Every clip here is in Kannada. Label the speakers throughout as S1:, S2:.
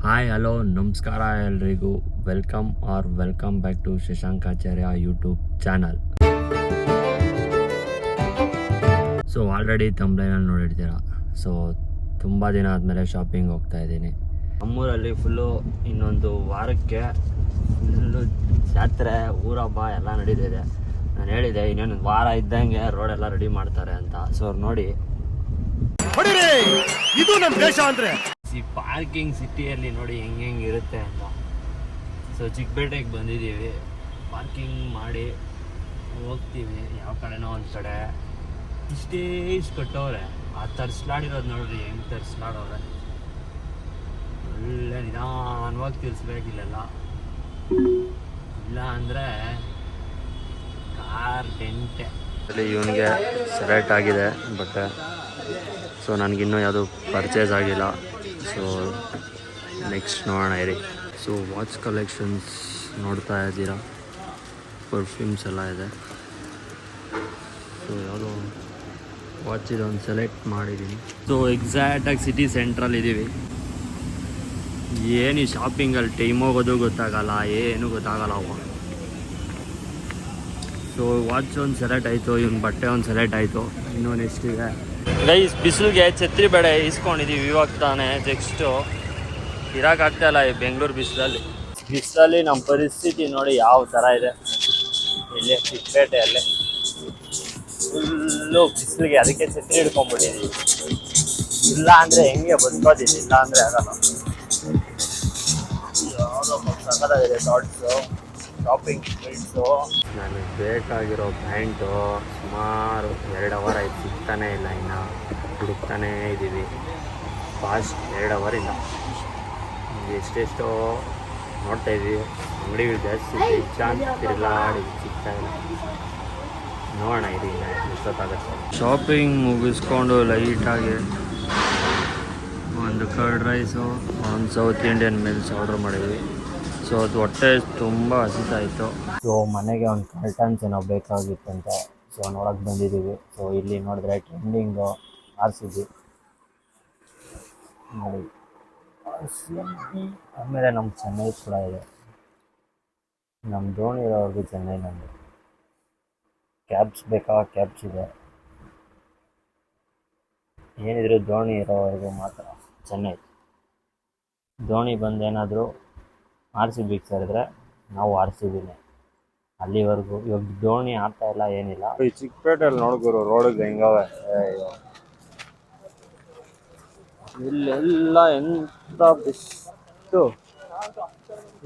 S1: ಹಾಯ್ ಹಲೋ ನಮಸ್ಕಾರ ಎಲ್ರಿಗೂ welcome back to Shashank Acharya YouTube channel. So already ತಮ್ಬ್ಲೈನಲ್ಲಿ ನೋಡಿರ್ತೀರ. ಸೊ ತುಂಬ ದಿನ ಆದಮೇಲೆ ಶಾಪಿಂಗ್ ಹೋಗ್ತಾ ಇದ್ದೀನಿ. ನಮ್ಮೂರಲ್ಲಿ ಫುಲ್ಲು ಇನ್ನೊಂದು ವಾರಕ್ಕೆ ಫುಲ್ಲು ಜಾತ್ರೆ ಊರ ಹಬ್ಬ ಎಲ್ಲ ನಡೀತಿದೆ. ನಾನು ಹೇಳಿದೆ ಇನ್ನೊಂದು ವಾರ ಇದ್ದಂಗೆ ರೋಡೆಲ್ಲ ರೆಡಿ ಮಾಡ್ತಾರೆ ಅಂತ. ಸೊ ಅವ್ರು ನೋಡಿ
S2: ಇದು ನಮ್ಮ ದೇಶ ಅಂದ್ರೆ
S1: ಪಾರ್ಕಿಂಗ್ ಸಿಟಿಯಲ್ಲಿ ನೋಡಿ ಹೆಂಗೆ ಇರುತ್ತೆ ಅಂತ. ಸೊ ಚಿಕ್ಕಪೇಟೆಗೆ ಬಂದಿದ್ದೀವಿ, ಪಾರ್ಕಿಂಗ್ ಮಾಡಿ ಹೋಗ್ತೀವಿ. ಯಾವ ಕಡೆನೋ ಒಂದು ಕಡೆ ಇಷ್ಟು ಕಟ್ಟವ್ರೆ. ಆ ತರ್ಸ್ಲಾಡಿರೋದು ನೋಡ್ರಿ ಹೆಂಗೆ ತರ್ಸ್ಲಾಡವ್ರೆ. ಒಳ್ಳೆ ನಿಧಾನವಾಗಿ ತಿರ್ಸ್ಬೇಕಿಲ್ಲೆಲ್ಲ, ಇಲ್ಲ ಅಂದರೆ ಕಾರ್ ಡೆಂಟೆ. ಇವನಿಗೆ ಸೆಲೆಕ್ಟ್ ಆಗಿದೆ ಬಟ್ಟೆ. ಸೊ ನನಗಿನ್ನೂ ಯಾವುದು ಪರ್ಚೇಸ್ ಆಗಿಲ್ಲ. ಸೊ ನೆಕ್ಸ್ಟ್ ನೋಡೋಣ ಇರಿ. ಸೊ ವಾಚ್ ಕಲೆಕ್ಷನ್ಸ್ ನೋಡ್ತಾ ಇದ್ದೀರಾ, ಪರ್ಫ್ಯೂಮ್ಸ್ ಎಲ್ಲ ಇದೆ. ಸೊ ಯಾವುದೋ ವಾಚ್ ಇದೆ, ಒಂದು ಸೆಲೆಕ್ಟ್ ಮಾಡಿದ್ದೀನಿ. ಸೊ ಎಕ್ಸಾಕ್ಟಾಗಿ ಸಿಟಿ ಸೆಂಟ್ರಲ್ಲಿ ಇದ್ದೀವಿ. ಏನು ಈ ಶಾಪಿಂಗಲ್ಲಿ ಟೈಮ್ ಹೋಗೋದು ಗೊತ್ತಾಗಲ್ಲ, ಏನು ಗೊತ್ತಾಗಲ್ಲ ಅವ. ಸೊ ವಾಚ್ ಒಂದು ಸೆಲೆಕ್ಟ್ ಆಯಿತು, ಇವನು ಬಟ್ಟೆ ಒಂದು ಸೆಲೆಕ್ಟ್ ಆಯಿತು. ಇನ್ನೂ ನೆಕ್ಸ್ಟ್ ಇದೆ ಗೈಸ್, ಬಿಸಿಲಿಗೆ ಛತ್ರಿ ಬೇಡ ಇಸ್ಕೊಂಡಿದ್ದೀವಿ ಇವಾಗ ತಾನೇ. ನೆಕ್ಸ್ಟು ಇರೋಕ್ಕಾಗ್ತಾಯಿಲ್ಲ ಈ ಬೆಂಗಳೂರು ಬಿಸಿಲಲ್ಲಿ ನಮ್ಮ ಪರಿಸ್ಥಿತಿ ನೋಡಿ ಯಾವ ಥರ ಇದೆ. ಇಲ್ಲೇ ಚಿಕ್ಕಪೇಟೆಯಲ್ಲೇ ಫುಲ್ಲು ಬಿಸಿಲಿಗೆ, ಅದಕ್ಕೆ ಛತ್ರಿ ಹಿಡ್ಕೊಂಡ್ಬಿಟ್ಟಿದ್ದೀವಿ. ಇಲ್ಲ ಅಂದರೆ ಹೆಂಗೆ ಬದುಕೋದಿಲ್ಲ, ಇಲ್ಲ ಅಂದರೆ ಆಗಲ್ಲ. ಯಾವುದೋ ಸಕ್ಕತ್ತಾಗಿದೆ ಥಾಟ್ಸು. ಶಾಪಿಂಗ್ ಸ್ಪೀಡ್ಸು. ನನಗೆ ಬೇಕಾಗಿರೋ ಪ್ಯಾಂಟು ಸುಮಾರು 2 ಅವರ್ ಆಯ್ತು, ಸಿಗ್ತಾನೇ ಇಲ್ಲ. ಇನ್ನು ಹುಡುಕ್ತಾನೇ ಇದ್ದೀವಿ ಫಾಸ್ಟ್ 2 ಅವರಿಂದ. ಎಷ್ಟೆಷ್ಟೋ ನೋಡ್ತಾಯಿದ್ದೀವಿ, ಅಂಗಡಿಗಳು ಜಾಸ್ತಿ ಚಾನ್ಸ್ ತಿರುಗಾಡಿ ಸಿಗ್ತಾಯಿಲ್ಲ. ನೋಡೋಣ ಇದು ಇಷ್ಟೊತ್ತಾಗುತ್ತೆ. ಶಾಪಿಂಗ್ ಮುಗಿಸ್ಕೊಂಡು ಲೈಟಾಗಿ ಒಂದು ಕರ್ಡ್ ರೈಸು, ಒಂದು ಸೌತ್ ಇಂಡಿಯನ್ ಮೀಲ್ಸ್ ಆರ್ಡ್ರ್ ಮಾಡಿದ್ವಿ. ಸೊ ಅದು ಹೊಟ್ಟೆ ತುಂಬ ಹಸಿತಾಯಿತು. ಸೊ ಮನೆಗೆ ಒಂದು ಕರ್ಟನ್ಸ್ ಏನೋ ಬೇಕಾಗಿತ್ತಂತೆ. ಸೊ ನೋಡೋಕೆ ಬಂದಿದ್ದೀವಿ. ಸೊ ಇಲ್ಲಿ ನೋಡಿದ್ರೆ ಟ್ರೆಂಡಿಂಗು RCB ನೋಡಿ, RCB. ಆಮೇಲೆ ನಮ್ಮ ಚೆನ್ನೈ ಕೂಡ ಇದೆ. ನಮ್ಮ ಧೋನಿ ಇರೋವ್ರಿಗೂ ಚೆನ್ನೈ. ನಮ್ಮದು ಕ್ಯಾಬ್ಸ್ ಬೇಕಾ, ಕ್ಯಾಬ್ಸ್ ಇದೆ. ಏನಿದ್ರು ಧೋನಿ ಇರೋವರೆಗೂ ಮಾತ್ರ ಚೆನ್ನೈ. ಧೋನಿ ಬಂದೇನಾದರೂ RCBಗೆ ಸೇರಿದ್ರೆ ನಾವು RCBನೇ ಅಲ್ಲಿವರೆಗೂ. ಇವಾಗ ಧೋನಿ ಆಡ್ತಾ ಇಲ್ಲ, ಏನಿಲ್ಲ. ಈ ಚಿಕ್ಕಪೇಟೆಯಲ್ಲಿ ನೋಡ್ಗುರು ರೋಡಿಗೆ ಹೆಂಗವೆ. ಇಲ್ಲೆಲ್ಲ ಎಂಥ ಬೆಸ್ಟು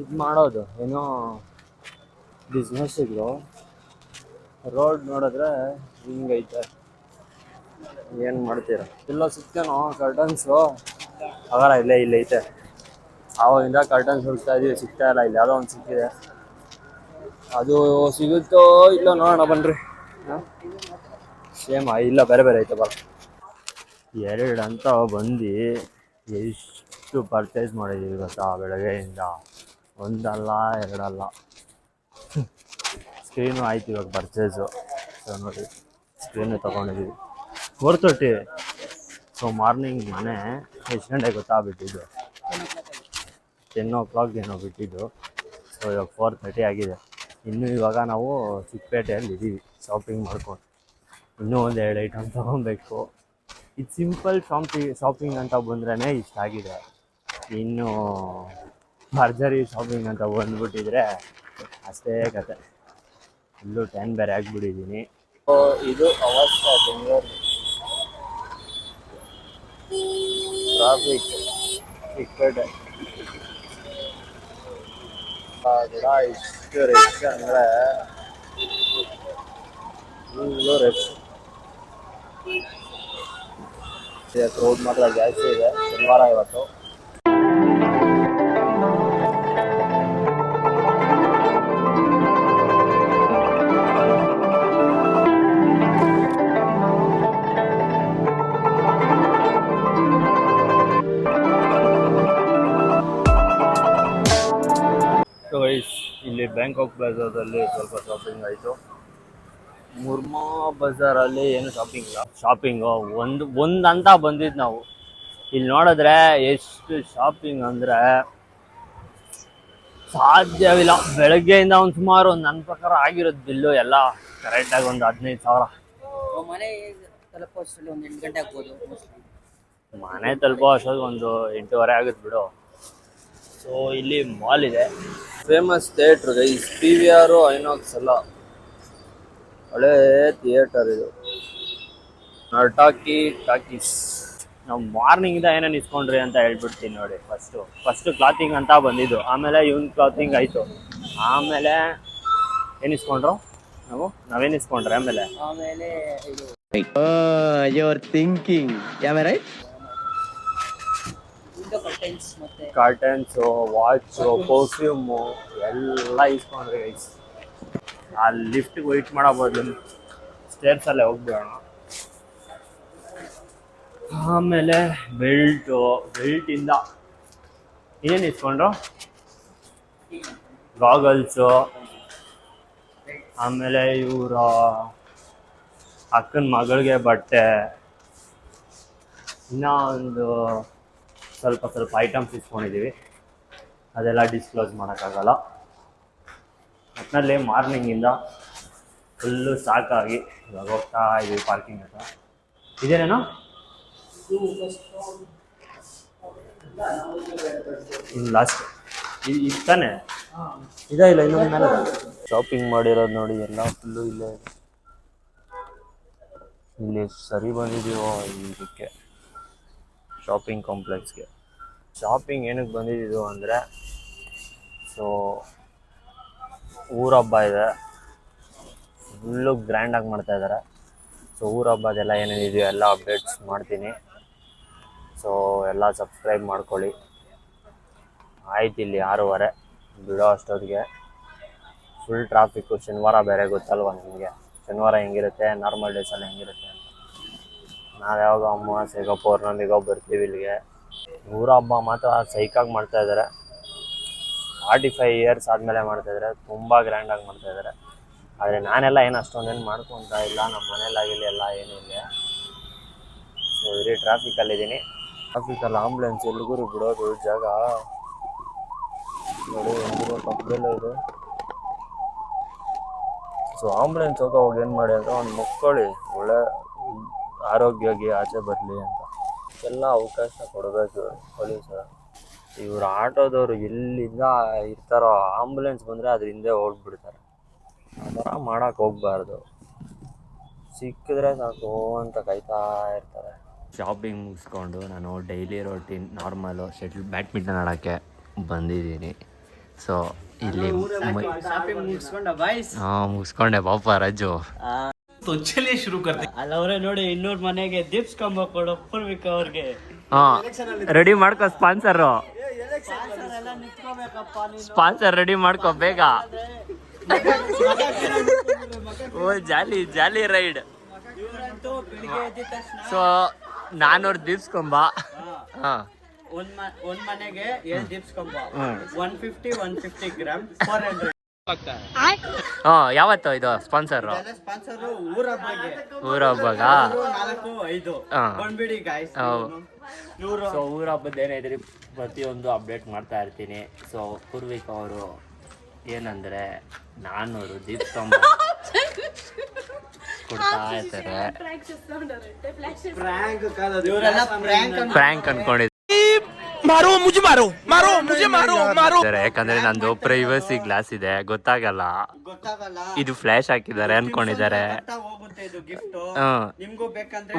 S1: ಇದು ಮಾಡೋದು, ಏನೋ ಬಿಸ್ನೆಸ್ಸಿಗಳು. ರೋಡ್ ನೋಡಿದ್ರೆ ಹಿಂಗೈತೆ, ಏನು ಮಾಡ್ತೀರ. ಎಲ್ಲ ಸಿಗ್ತೇನೋ ಕರ್ಟನ್ಸು, ಆಗಲ್ಲ. ಇಲ್ಲೇ ಐತೆ. ಆವಾಗಿಂದ ಕರ್ಟನ್ಸ್ ಹುಡುಕ್ತಾ ಇದೀವಿ, ಸಿಗ್ತಾ ಇಲ್ಲ. ಇಲ್ಲಿ ಯಾವುದೋ ಒಂದು ಸಿಕ್ಕಿದೆ, ಅದು ಸಿಗುತ್ತೋ ಇಲ್ಲ ನೋಡೋಣ ಬನ್ನಿರಿ. ಸೇಮ್ ಇಲ್ಲ, ಬೇರೆ ಐತೆ ಬರ. 2 ಅಂತ ಬಂದು ಎಷ್ಟು ಪರ್ಚೇಸ್ ಮಾಡಿದ್ದೀವಿ ಗೊತ್ತಾ ಬೆಳಗ್ಗೆಯಿಂದ. ಒಂದಲ್ಲ 2 ಅಲ್ಲ. ಸ್ಕ್ರೀನು ಆಯ್ತು ಇವಾಗ ಪರ್ಚೇಸು. ಸೊ ನೋಡಿ, ಸ್ಕ್ರೀನು ತೊಗೊಂಡಿದ್ದೀವಿ 430. ಸೊ ಮಾರ್ನಿಂಗ್ ಮನೆ ಎಷ್ಟು ಗಂಟೆಗೆ ಗೊತ್ತಾಗ್ಬಿಟ್ಟಿದ್ದು, 10 o'clock ಏನೋ ಬಿಟ್ಟಿದ್ದು. ಸೊ ಇವಾಗ 4:30 ಆಗಿದೆ. ಇನ್ನೂ ಇವಾಗ ನಾವು ಚಿಕ್ಕಪೇಟೆಯಲ್ಲಿ ಇದ್ದೀವಿ ಶಾಪಿಂಗ್ ಮಾಡ್ಕೊಂಡು. ಇನ್ನೂ ಒಂದು 2 ಐಟಮ್ ತೊಗೊಬೇಕು. ಇದು ಸಿಂಪಲ್ ಶಾಪಿಂಗ್ ಅಂತ ಬಂದ್ರೇ ಇಷ್ಟ ಆಗಿದೆ. ಇನ್ನು ಭರ್ಜರಿ ಶಾಪಿಂಗ್ ಅಂತ ಬಂದುಬಿಟ್ಟಿದ್ರೆ ಅಷ್ಟೇ ಕತೆ. ಇಲ್ಲೂ ಟೈಮ್ ಬೇರೆ ಆಗಿಬಿಟ್ಟಿದ್ದೀನಿ. ಸೊ ಇದು ಅವಶ್ಯ ಬೆಂಗಳೂರು ಟ್ರಾಫಿಕ್. ಚಿಕ್ಕಪೇಟೆ ಗಿಡ ಇಷ್ಟು ರಶ್ ಅಂದರೆ ಫುಲ್ಲು ರಶ್. ಕ್ರೌಡ್ ಮಾತ್ರ ಜಾಸ್ತಿ ಇದೆ. ಶನಿವಾರ ಇವತ್ತು. ಸೊ ಗೈಸ್, ಇಲ್ಲಿ ಬ್ಯಾಂಕಾಕ್ ಪ್ಲಾಜಾದಲ್ಲಿ ಸ್ವಲ್ಪ ಶಾಪಿಂಗ್ ಆಯಿತು. ಮುರ್ಮಾ ಬಜಾರಲ್ಲಿ ಏನು ಶಾಪಿಂಗ್ ಇಲ್ಲ. ಶಾಪಿಂಗು ಒಂದು ಅಂತ ಬಂದಿದ್ದು ನಾವು. ಇಲ್ಲಿ ನೋಡಿದ್ರೆ ಎಷ್ಟು ಶಾಪಿಂಗ್ ಅಂದರೆ ಸಾಧ್ಯವಿಲ್ಲ. ಬೆಳಗ್ಗೆಯಿಂದ ಒಂದು ಸುಮಾರು ನನ್ನ ಪ್ರಕಾರ ಆಗಿರೋದು ಬಿಲ್ಲು ಎಲ್ಲ ಕರೆಕ್ಟಾಗಿ ಒಂದು 15,000.
S2: ಮನೆ ತಲುಪೋ ಅಷ್ಟರಲ್ಲಿ ಒಂದು 8 ಗಂಟೆ ಆಗ್ಬೋದು ಮೋಸ್ಟ್ಲಿ.
S1: ಮನೆ ತಲುಪೋ ಅಷ್ಟೊಂದು ಒಂದು 8:30 ಆಗುತ್ತೆ ಬಿಡು. ಸೊ ಇಲ್ಲಿ ಮಾಲ್ ಇದೆ, ಫೇಮಸ್ ಥಿಯೇಟ್ರ್ ಇದೆ, ಈ PVR ಐನಾಕ್ಸ್ ಎಲ್ಲ ಹಳೇ ಥಿಯೇಟರ್ ಇದು. ಟಾಕೀಸ್. ನಾವು ಮಾರ್ನಿಂಗಿಂದ ಏನೇನು ಇಸ್ಕೊಂಡ್ರಿ ಅಂತ ಹೇಳ್ಬಿಡ್ತೀನಿ ನೋಡಿ. ಫಸ್ಟು ಕ್ಲಾತಿಂಗ್ ಅಂತ ಬಂದಿದ್ದು, ಆಮೇಲೆ ಇವನ್ ಕ್ಲಾತಿಂಗ್ ಆಯಿತು, ಆಮೇಲೆ ಏನು ಇಸ್ಕೊಂಡ್ರು ನಾವೇನು ಇಸ್ಕೊಂಡ್ರೆ ಆಮೇಲೆ
S2: ಇದು
S3: your thinking right.
S2: Window curtains ಮತ್ತೆ
S1: ಕರ್ಟನ್ಸು, ವಾಚು, ಪರ್ಫ್ಯೂಮು ಎಲ್ಲ ಇಸ್ಕೊಂಡ್ರಿ ಗೈಸ್. ಆ ಲಿಫ್ಟಿಗೆ ವೆಯ್ಟ್ ಮಾಡೋ ಬದಲು ಸ್ಟೇರ್ಸಲ್ಲೇ ಹೋಗ್ಬಿಡೋಣ. ಆಮೇಲೆ ಬೆಲ್ಟಿಂದ ಏನು ಇಸ್ಕೊಂಡ್ರು, ಗಾಗಲ್ಸು, ಆಮೇಲೆ ಇವರ ಅಕ್ಕನ ಮಗಳಿಗೆ ಬಟ್ಟೆ, ಇನ್ನೂ ಒಂದು ಸ್ವಲ್ಪ ಐಟಮ್ಸ್ ಇಸ್ಕೊಂಡಿದ್ದೀವಿ. ಅದೆಲ್ಲ ಡಿಸ್ಕ್ಲೋಸ್ ಮಾಡೋಕ್ಕಾಗಲ್ಲ. ಒಟ್ಟಿನಲ್ಲಿ ಮಾರ್ನಿಂಗಿಂದ ಫುಲ್ಲು ಸಾಕಾಗಿ ಇವಾಗ ಹೋಗ್ತಾ ಇದ್ದೀವಿ ಪಾರ್ಕಿಂಗ್ ಹತ್ರ. ಇದೇನೇನೋ ಇನ್ನು ಲಾಸ್ಟ್ ಇಷ್ಟಾನೆ ಇಲ್ಲ ಇನ್ನೊಂದು ಮೇಲೆ ಶಾಪಿಂಗ್ ಮಾಡಿರೋದು ನೋಡಿ. ಎಲ್ಲ ಫುಲ್ಲು ಇಲ್ಲಿ ಸರಿ ಬಂದಿದ್ದೀವೋ ಇದಕ್ಕೆ ಶಾಪಿಂಗ್ ಕಾಂಪ್ಲೆಕ್ಸ್ಗೆ. ಶಾಪಿಂಗ್ ಏನಕ್ಕೆ ಬಂದಿದ್ದು ಅಂದರೆ, ಸೊ ಊರ ಹಬ್ಬ ಇದೆ, ಫುಲ್ಲು ಗ್ರ್ಯಾಂಡಾಗಿ ಮಾಡ್ತಾಯಿದ್ದಾರೆ. ಸೊ ಊರ ಹಬ್ಬದೆಲ್ಲ ಏನೇನಿದೆಯೋ ಎಲ್ಲ ಅಪ್ಡೇಟ್ಸ್ ಮಾಡ್ತೀನಿ. ಸೊ ಎಲ್ಲ ಸಬ್ಸ್ಕ್ರೈಬ್ ಮಾಡ್ಕೊಳ್ಳಿ. ಆಯ್ತು, ಇಲ್ಲಿ 6:30 ಬಿಡೋ ಅಷ್ಟೊತ್ತಿಗೆ ಫುಲ್ ಟ್ರಾಫಿಕ್ಕು. ಶನಿವಾರ ಬೇರೆ ಗೊತ್ತಲ್ವ ನಿಮಗೆ, ಶನಿವಾರ ಹೆಂಗಿರುತ್ತೆ, ನಾರ್ಮಲ್ ಡೇಸಲ್ಲಿ ಹೆಂಗಿರುತ್ತೆ ಅಂತ. ನಾವು ಯಾವಾಗ ಅಮಾವಾಸ್ಯೆಗೋ ಪೌರ್ಣಮಿಗೋ ಬರ್ತೀವಿ ಇಲ್ಲಿಗೆ. ಊರ ಹಬ್ಬ ಮಾತ್ರ ಸೈಕಾಗಿ ಮಾಡ್ತಾಯಿದ್ದಾರೆ. 45 ಇಯರ್ಸ್ ಆದಮೇಲೆ ಮಾಡ್ತಾಯಿದ್ದಾರೆ, ತುಂಬ ಗ್ರ್ಯಾಂಡಾಗಿ ಮಾಡ್ತಾಯಿದ್ದಾರೆ. ಆದರೆ ನಾನೆಲ್ಲ ಏನು ಅಷ್ಟೊಂದೇನು ಮಾಡ್ಕೊತಾ ಇಲ್ಲ, ನಮ್ಮ ಮನೇಲಾಗಿಲ್ಲ ಎಲ್ಲ ಏನಿಲ್ಲ. ಸೊ ಇಡೀ ಟ್ರಾಫಿಕಲ್ಲಿದ್ದೀನಿ. ಟ್ರಾಫಿಕಲ್ಲಿ ಆಂಬುಲೆನ್ಸ್ ಎಲ್ಗೂ ಬಿಡೋದು ಜಾಗ ನೋಡಿ, ಹೆಂಗಿರೋ ಪಕ್ಕದಲ್ಲೇ ಇದೆ. ಸೊ ಆಂಬುಲೆನ್ಸ್ ಹೋಗೋವಾಗ ಏನು ಮಾಡಿ ಅಂದರೆ ಒಂದು ಮಕ್ಕಳು ಒಳ್ಳೆ ಆರೋಗ್ಯವಾಗಿ ಆಚೆ ಬರಲಿ ಅಂತ ಎಲ್ಲ ಅವಕಾಶ ಕೊಡಬೇಕು ಪೊಲೀಸರು. ಇವರು ಆಟೋದವರು ಎಲ್ಲಿಂದ ಇರ್ತಾರೋ ಆಂಬುಲೆನ್ಸ್ ಬಂದರೆ ಅದ್ರ ಹಿಂದೆ ಹೋಗ್ಬಿಡ್ತಾರೆ. ಆ ಥರ ಮಾಡೋಕ್ಕೆ ಹೋಗ್ಬಾರ್ದು. ಸಿಕ್ಕಿದ್ರೆ ಸಾಕು ಅಂತ ಕಾಯ್ತಾ ಇರ್ತಾರೆ. ಶಾಪಿಂಗ್ ಮುಗಿಸ್ಕೊಂಡು ನಾನು ಡೈಲಿ ರೋಟೀನ್ ನಾರ್ಮಲು ಬ್ಯಾಡ್ಮಿಂಟನ್ ಆಡೋಕ್ಕೆ ಬಂದಿದ್ದೀನಿ. ಸೊ ಇಲ್ಲಿ ಮುಗಿಸ್ಕೊಂಡೆ ಪಾಪ ರಜ್ಜು.
S2: ಅಲ್ಲವ್ರೆ ನೋಡಿ, 200 ಮನೆಗೆ ದೀಪ್ಸ್ ಕಂಬ ಕೊಡು ಪೂರ್ವಿಕ ಅವ್ರಿಗೆ.
S1: ರೆಡಿ ಮಾಡ್ಕೋ ಸ್ಪಾನ್ಸರ್ ರೆಡಿ ಮಾಡ್ಕೋ ಬೇಗ. ಓ ಜಾಲಿ ರೈಡ್. ಸೊ 400 ದೀಪ್ಸ್ ಕಂಬ.
S2: ಒಂದ್ ಮನೆಗೆ 7 ದೀಪ್ಸ್ ಕಂಬ, 150 ಗ್ರಾಮ್ 400.
S1: ಯಾವತ್ತು ಇದು ಸ್ಪಾನ್ಸರ್ ಊರ ಹಬ್ಬಗ
S2: 4-5 ಬಂದ್ಬಿಡಿ ಗಾಯ್ಸ್.
S1: ಸೊ ಊರ ಹಬ್ಬದ ಏನಾಯ್ತು ಪ್ರತಿಯೊಂದು ಅಪ್ಡೇಟ್ ಮಾಡ್ತಾ ಇರ್ತೀನಿ. ಸೊ ಪೂರ್ವಿಕ ಅವರು ಏನಂದ್ರೆ 400 ದೀಪ್ಕಂಬ ಕೊಡ್ತಾ ಇರ್ತಾರೆ. ಫ್ರ್ಯಾಂಕ್ ಅನ್ಕೊಂಡಿದ್ದೆ, ಯಾಕಂದ್ರೆ ನಂದು ಪ್ರೈವಸಿ ಗ್ಲಾಸ್ ಇದೆ, ಗೊತ್ತಾಗಲ್ಲ. ಇದು ಫ್ಲಾಶ್ ಹಾಕಿದ್ದಾರೆ ಅನ್ಕೊಂಡಿದ್ದಾರೆ.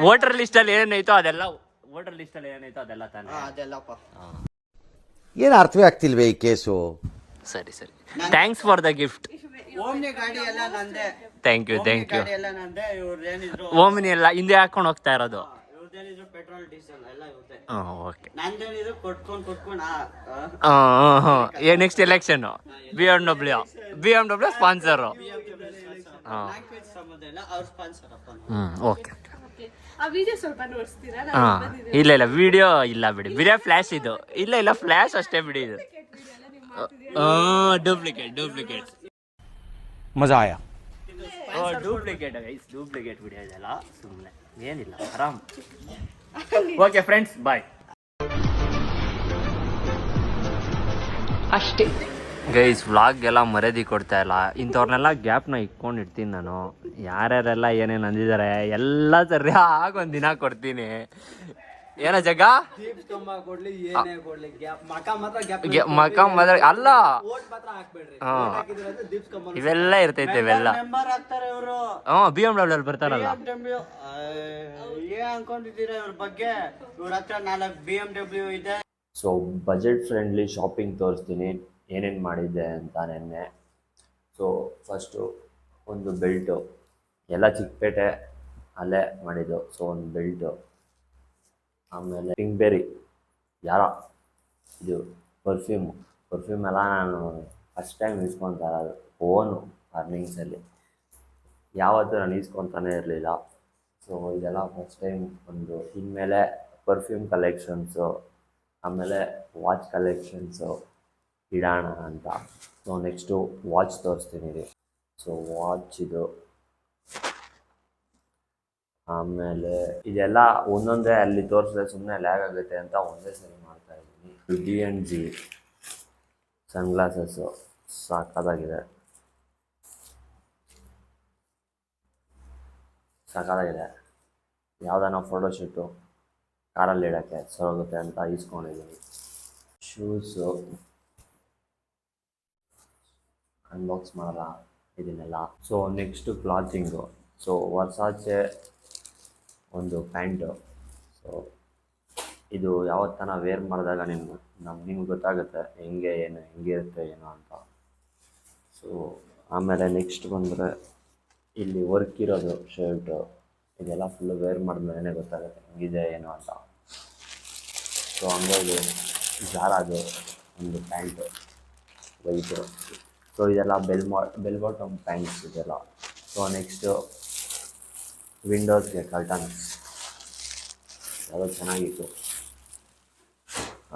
S1: ವೋಟರ್ ಲಿಸ್ಟ್ ಅಲ್ಲಿ ಏನೇನೈತೋ ಅದೆಲ್ಲ ತಾನೆ.
S3: ಏನು ಅರ್ಥವೇ ಆಗ್ತಿಲ್ವೇ ಈ ಕೇಸು.
S1: ಸರಿ thanks for the gift.
S2: Omni ಗಾಡಿ ಎಲ್ಲ ನಂದೆ.
S1: ಥ್ಯಾಂಕ್ ಯು
S2: ಎಲ್ಲ ನಂದೆ. ಇವ್ರದೇನಿದ್ರು
S1: ಓಮ್ನಿ ಎಲ್ಲ ಹಿಂದೆ ಹಾಕೊಂಡು ಹೋಗ್ತಾ ಇರೋದು.
S2: ಇವ್ರದೇನಿದ್ರು ಪೆಟ್ರೋಲ್ ಡೀಸೆಲ್ ಎಲ್ಲ ಇರುತ್ತೆ.
S1: ಓಕೆ.
S2: ನಂದೇನಿದ್ರು ಕೊಟ್ಕೊಂಡು
S1: next election BMW sponsor. Okay. ಇಲ್ಲ ವಿಡಿಯೋ ಇಲ್ಲ ಬಿಡಿ, ಬಿರಿಯ ಫ್ಲಾಶ್ ಇದು. ಇಲ್ಲ ಫ್ಲಾಶ್ ಅಷ್ಟೇ ಬಿಡಿ ಇದು. ಡೂಪ್ಲಿಕೇಟ್
S3: ಮಜಾ ಆಯಾ.
S1: ಡೂಪ್ಲಿಕೇಟ್ ವಿಡಿಯೋ ಇದೆಲ್ಲ ಸುಮ್ಮನೆ ಏನಿಲ್ಲ, ಆರಾಮ್. ಓಕೆ ಫ್ರೆಂಡ್ಸ್, ಬಾಯ್.
S4: ಅಷ್ಟೇ.
S1: ಗೈಸ್ ವ್ಲಾಗ್ಗೆಲ್ಲ ಮರ್ಯಾದೆ ಕೊಡ್ತಾ ಇಲ್ಲ. ಇಂಥವ್ರನ್ನೆಲ್ಲ ಗ್ಯಾಪ್ನ ಇಟ್ಕೊಂಡಿರ್ತೀನಿ ನಾನು. ಯಾರ್ಯಾರೆಲ್ಲ ಏನೇನು ಅಂದಿದ್ದಾರೆ ಎಲ್ಲ ಸರಿಯಾಗಿ ಒಂದು ದಿನ ಕೊಡ್ತೀನಿ. ಏನ ಜಗ
S2: ದೀಪ್ಸ್ ಕಂಬ ಕೊಡ್ಲಿ ಏನೇ ಕೊಡ್ಲಿ ಮಕ ಮಾತ್ರ
S1: ಅಲ್ಲ
S2: ಓಟ್ ಮಾತ್ರ ಹಾಕ್ಬೇಡ್ರಿ.
S1: ಹಾ.
S2: ಓಟ್ ಹಾಕಿದ್ರೆ ಅಂದ್ರೆ ದೀಪ್ಸ್ ಕಂಬ
S1: ಇವೆಲ್ಲ ಇರ್ತೈತೆ ಇವೆಲ್ಲ.
S2: ಮೆಂಬರ್ ಆಗ್ತಾರೆ ಇವರು.
S1: BMW ಅಲ್ಲಿ ಬರ್ತಾರಲ್ಲ.
S2: ಏನ್ ಅನ್ಕೊಂಡಿದ್ದೀರಾ ಇವ್ರ ಬಗ್ಗೆ? ಇವ್ರ ಹತ್ರ 4 BMW ಇದೆ.
S1: ಸೊ ಬಜೆಟ್ ಫ್ರೆಂಡ್ಲಿ ಶಾಪಿಂಗ್ ತೋರಿಸ್ತೀನಿ ಏನೇನು ಮಾಡಿದ್ದೆ ಅಂತ ನೆನ್ನೆ. ಸೊ ಫಸ್ಟು ಒಂದು ಬೆಲ್ಟು, ಎಲ್ಲ ಚಿಕ್ಕಪೇಟೆ ಅಲ್ಲೇ ಮಾಡಿದ್ದು. ಸೊ ಒಂದು ಬೆಲ್ಟು, ಆಮೇಲೆ ಪಿಂಕ್ಬೆರಿ ಯಾರ ಇದು ಪರ್ಫ್ಯೂಮ್ ಎಲ್ಲ ನಾನು ಫಸ್ಟ್ ಟೈಮ್ ಇಸ್ಕೊತಾ ಇರೋದು ಓನು ಅರ್ನಿಂಗ್ಸಲ್ಲಿ. ಯಾವತ್ತೂ ನಾನು ಇಸ್ಕೊತಾನೇ ಇರಲಿಲ್ಲ. ಸೊ ಇದೆಲ್ಲ ಫಸ್ಟ್ ಟೈಮ್. ಒಂದು ಇನ್ಮೇಲೆ ಪರ್ಫ್ಯೂಮ್ ಕಲೆಕ್ಷನ್ಸು, ಆಮೇಲೆ ವಾಚ್ ಕಲೆಕ್ಷನ್ಸು ಇಡೋಣ ಅಂತ. ಸೊ ನೆಕ್ಸ್ಟು ವಾಚ್ ತೋರಿಸ್ತೀನಿ ರೀ. ಸೊ ವಾಚ್ ಇದು, ಆಮೇಲೆ ಇದೆಲ್ಲ ಒಂದೊಂದೇ ಅಲ್ಲಿ ತೋರಿಸಿದ್ರೆ ಸುಮ್ಮನೆ ಲ್ಯಾಗ್ ಆಗುತ್ತೆ ಅಂತ ಒಂದೇ ಸರಿ ಮಾಡ್ತಾ ಇದ್ದೀನಿ. D&G ಸನ್ಗ್ಲಾಸಸ್ಸು ಸಾಕಾಗಿದೆ. ಯಾವುದಾನ ಫೋಟೋಶೂಟು ಕಾರಲ್ಲಿ ಇಡೋಕ್ಕೆ ಸರೋಗುತ್ತೆ ಅಂತ ಇಸ್ಕೊಂಡಿದ್ದೀನಿ. ಶೂಸು ಅನ್ಬಾಕ್ಸ್ ಮಾಡಲ್ಲ ಇದನ್ನೆಲ್ಲ. So next clothing. So Versace ಒಂದು ಪ್ಯಾಂಟು. ಸೊ ಇದು ಯಾವತ್ತನ ವೇರ್ ಮಾಡಿದಾಗ ನಿಮ್ಗೆ ಗೊತ್ತಾಗುತ್ತೆ ಹೆಂಗಿರುತ್ತೆ ಏನೋ ಅಂತ. ಸೊ ಆಮೇಲೆ ನೆಕ್ಸ್ಟ್ ಬಂದರೆ ಇಲ್ಲಿ ವರ್ಕ್ ಇರೋದು ಶರ್ಟು. ಇದೆಲ್ಲ ಫುಲ್ಲು ವೇರ್ ಮಾಡಿದ್ಮೇಲೆ ಗೊತ್ತಾಗುತ್ತೆ ಹೆಂಗಿದೆ ಏನೋ ಅಂತ. ಸೊ ಹಂಗಾಗಿ ಜಾರಾದು ಒಂದು ಪ್ಯಾಂಟು ವೈಟು. ಸೊ ಇದೆಲ್ಲ ಬೆಲ್ ಬಾಟಮ್ ಪ್ಯಾಂಟ್ಸ್ ಇದೆಲ್ಲ. ಸೊ ನೆಕ್ಸ್ಟು ವಿಂಡೋಸ್ಗೆ ಕರ್ಟನ್ಸ್ ಯಾವುದೋ ಚೆನ್ನಾಗಿತ್ತು,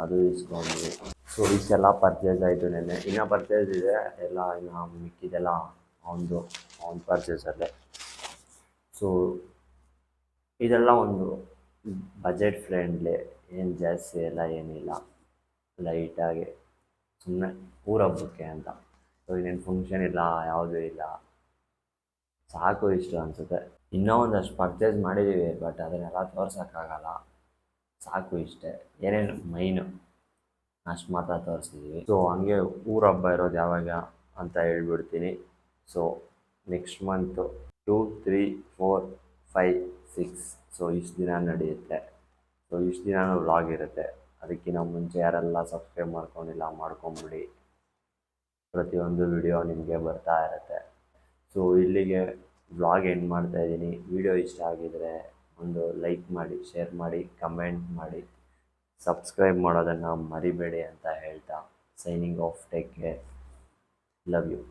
S1: ಅದು ಇಸ್ಕೊಂಡ್ವಿ. ಸೊ ಇಷ್ಟೆಲ್ಲ ಪರ್ಚೇಸ್ ಆಯಿತು ನೆನ್ನೆ. ಇನ್ನೂ ಪರ್ಚೇಸ್ ಇದೆ ಎಲ್ಲ, ಇನ್ನು ಮಿಕ್ಕಿದೆಲ್ಲ ಅವನ ಪರ್ಚೇಸಲ್ಲೇ. ಸೊ ಇದೆಲ್ಲ ಒಂದು ಬಜೆಟ್ ಫ್ರೆಂಡ್ಲಿ, ಏನು ಜಾಸ್ತಿ ಎಲ್ಲ ಏನಿಲ್ಲ, ಲೈಟಾಗಿ ಸುಮ್ಮನೆ ಊರಹಬ್ಬಕ್ಕೆ ಅಂತ. ಸೊ ಇನ್ನೇನು ಫಂಕ್ಷನ್ ಇಲ್ಲ, ಯಾವುದೂ ಇಲ್ಲ, ಸಾಕು ಇಷ್ಟು ಅನಿಸುತ್ತೆ. ಇನ್ನೂ ಒಂದಷ್ಟು ಪರ್ಚೇಸ್ ಮಾಡಿದ್ದೀವಿ, ಬಟ್ ಅದನ್ನೆಲ್ಲ ತೋರ್ಸೋಕ್ಕಾಗಲ್ಲ. ಸಾಕು ಇಷ್ಟೇ, ಏನೇನು ಮೈನು ಅಷ್ಟು ಮಾತ್ರ ತೋರಿಸಿದ್ದೀವಿ. ಸೊ ಹಂಗೆ ಊರ ಹಬ್ಬ ಇರೋದು ಯಾವಾಗ ಅಂತ ಹೇಳ್ಬಿಡ್ತೀನಿ. So next month 2, 3, 4, 5, 6. ಸೊ ಇಷ್ಟು ದಿನ ನಡೆಯುತ್ತೆ. ಸೊ ಇಷ್ಟು ದಿನವೂ ವ್ಲಾಗ್ ಇರುತ್ತೆ. ಅದಕ್ಕಿಂತ ಮುಂಚೆ ಯಾರೆಲ್ಲ ಸಬ್ಸ್ಕ್ರೈಬ್ ಮಾಡ್ಕೊಂಡಿಲ್ಲ ಮಾಡ್ಕೊಂಬಿಡಿ. ಪ್ರತಿಯೊಂದು ವಿಡಿಯೋ ನಿಮಗೆ ಬರ್ತಾ ಇರುತ್ತೆ. ಸೊ ಇಲ್ಲಿಗೆ ವ್ಲಾಗ್ ಎಂಡ್ ಮಾಡ್ತಾಯಿದ್ದೀನಿ. ವಿಡಿಯೋ ಇಷ್ಟ ಆಗಿದರೆ ಒಂದು ಲೈಕ್ ಮಾಡಿ, ಶೇರ್ ಮಾಡಿ, ಕಮೆಂಟ್ ಮಾಡಿ, ಸಬ್ಸ್ಕ್ರೈಬ್ ಮಾಡೋದನ್ನು ಮರಿಬೇಡಿ ಅಂತ ಹೇಳ್ತಾ signing off. Take care, love you.